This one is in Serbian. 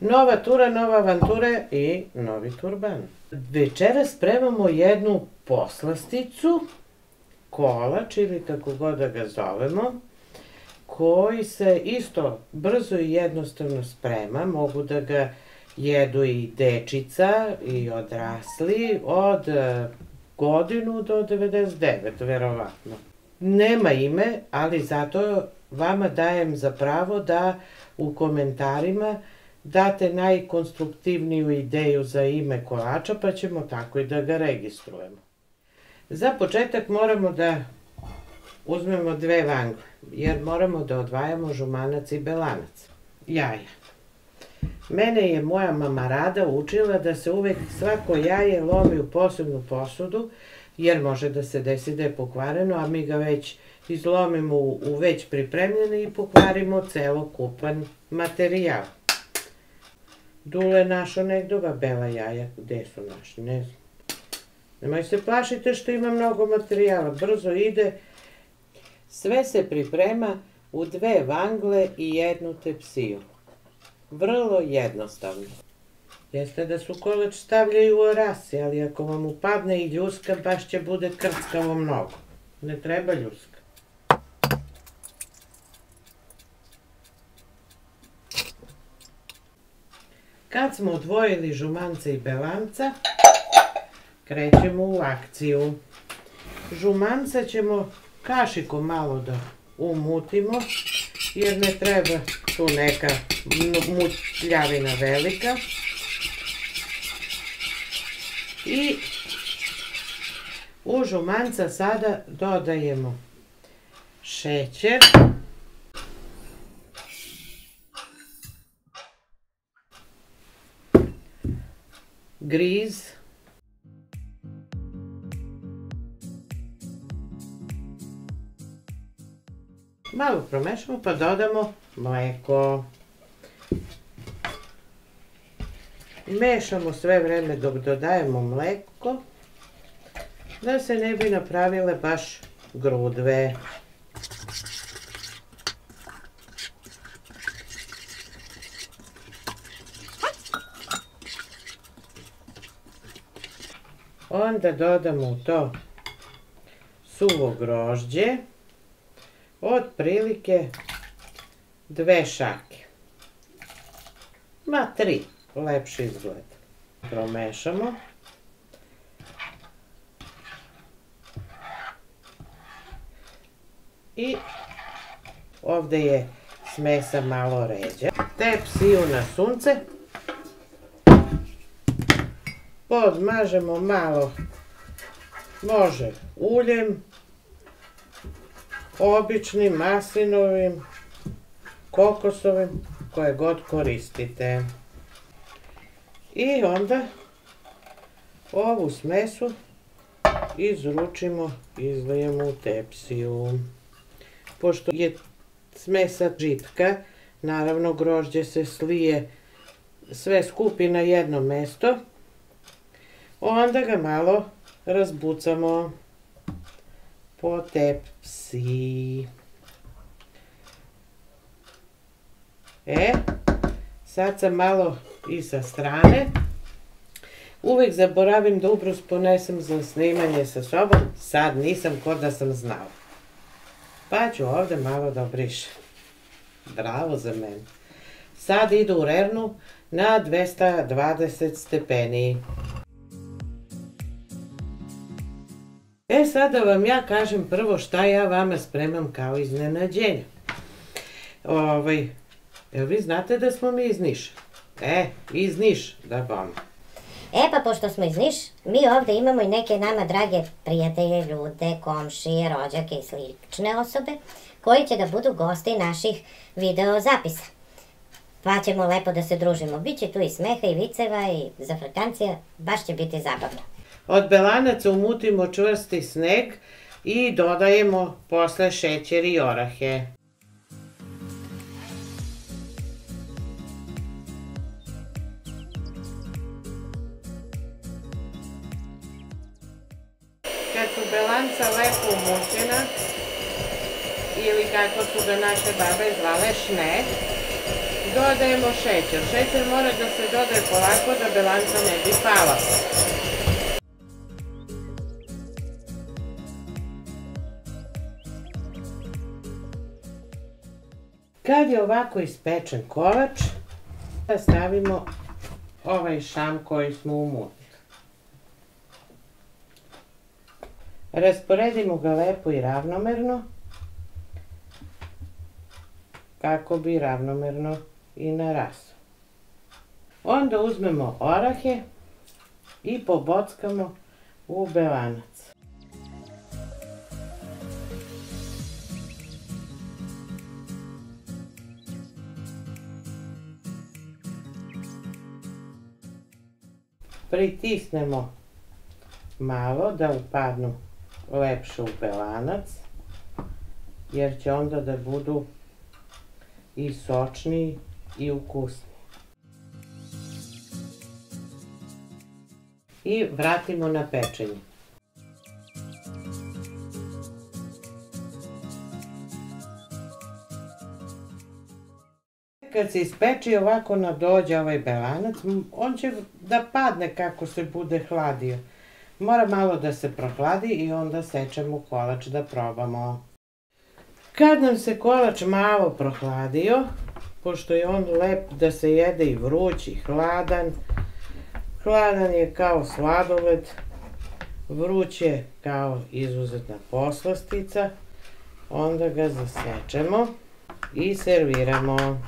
Nova tura, nova avantura i novi turban. Večeras spremamo jednu poslasticu, kolač ili kako god da ga zovemo, koji se isto brzo i jednostavno sprema. Mogu da ga jedu i dečica i odrasli od godinu do 99, verovatno. Nema ime, ali zato vama dajem za pravo da u komentarima date najkonstruktivniju ideju za ime kolača, pa ćemo tako i da ga registrujemo. Za početak moramo da uzmemo 2 vangle, jer moramo da odvajamo žumanac i belanac. Jaja. Mene je moja mama Rada učila da se uvek svako jaje lomi u posebnu posudu, jer može da se desi da je pokvareno, a mi ga već izlomimo u već pripremljeni i pokvarimo celokupan materijal. Dule našo negdje bela jaja, gde su naši, ne znam. Nemoj se plašite što ima mnogo materijala, brzo ide. Sve se priprema u 2 vangle i 1 tepsiju. Vrlo jednostavno. Jeste da su kolač stavljaju u orasi, ali ako vam upadne i ljuska, baš će bude krckavo mnogo. Ne treba ljuska. Kad smo odvojili žumanca i belanca, krećemo u akciju. Žumanca ćemo kašikom malo da umutimo, jer ne treba tu neka mutljavina velika. I u žumanca sada dodajemo šećer, griz, malo promešamo pa dodamo mleko. Mešamo sve vreme dok dodajemo mleko, da se ne bi napravile baš grudve. Onda dodamo u to suvo grožđe, otprilike 2 šake, ma 3, lepši izgled. Promešamo. I ovdje je smesa malo ređa. Tepsiju na sunce. Podmažemo malo, može uljem, običnim, maslinovim, kokosovim, koje god koristite. I onda ovu smesu izručimo, izlijemo u tepsiju. Pošto je smesa žitka, naravno grožđe se slije, sve skupi na jedno mesto, onda ga malo razbucamo po tepsiji. Sad sam malo i sa strane. Uvijek zaboravim da ubrus ponesem za snimanje sa sobom. Sad nisam ko da sam znala. Pa ću ovdje malo da obrišem. Bravo za mene. Sad idu u rernu na 220 stepeni. Sad da vam ja kažem prvo šta ja vama spremam kao iznenađenje. Jel vi znate da smo mi iz Niša? Iz Niša, da vam. Pa pošto smo iz Niša, mi ovdje imamo i neke nama drage prijatelje, ljude, komšije, rođake i slične osobe koji će da budu gosti naših video zapisa. Pa ćemo lepo da se družimo. Biće tu i smeha i viceva i zafrkancija, baš će biti zabavno. Od belanaca umutimo čvrsti sneg i dodajemo posle šećer i orahe. Kad su belanca lepo umutljena, ili kako su ga naše babe zvale šneg, dodajemo šećer. Šećer mora da se dodaje polako da belanca ne bi pala. Kad je ovako ispečen kolač, stavimo ovaj šam koji smo umutili. Rasporedimo ga lepo i ravnomerno, kako bi ravnomerno i narasao. Onda uzmemo orahe i pobockamo u belanac. Pritisnemo malo da upadnu lepše u belanac, jer će onda da budu i sočniji i ukusniji. I vratimo na pečenje. Kad se ispeče ovako nadođe ovaj belanac, on će da padne kako se bude hladio. Mora malo da se prohladi i onda sečemo kolač da probamo. Kad nam se kolač malo prohladio, pošto je on lep da se jede i vruć i hladan, hladan je kao sladoled, vruć je kao izuzetna poslastica, onda ga zasečemo i serviramo.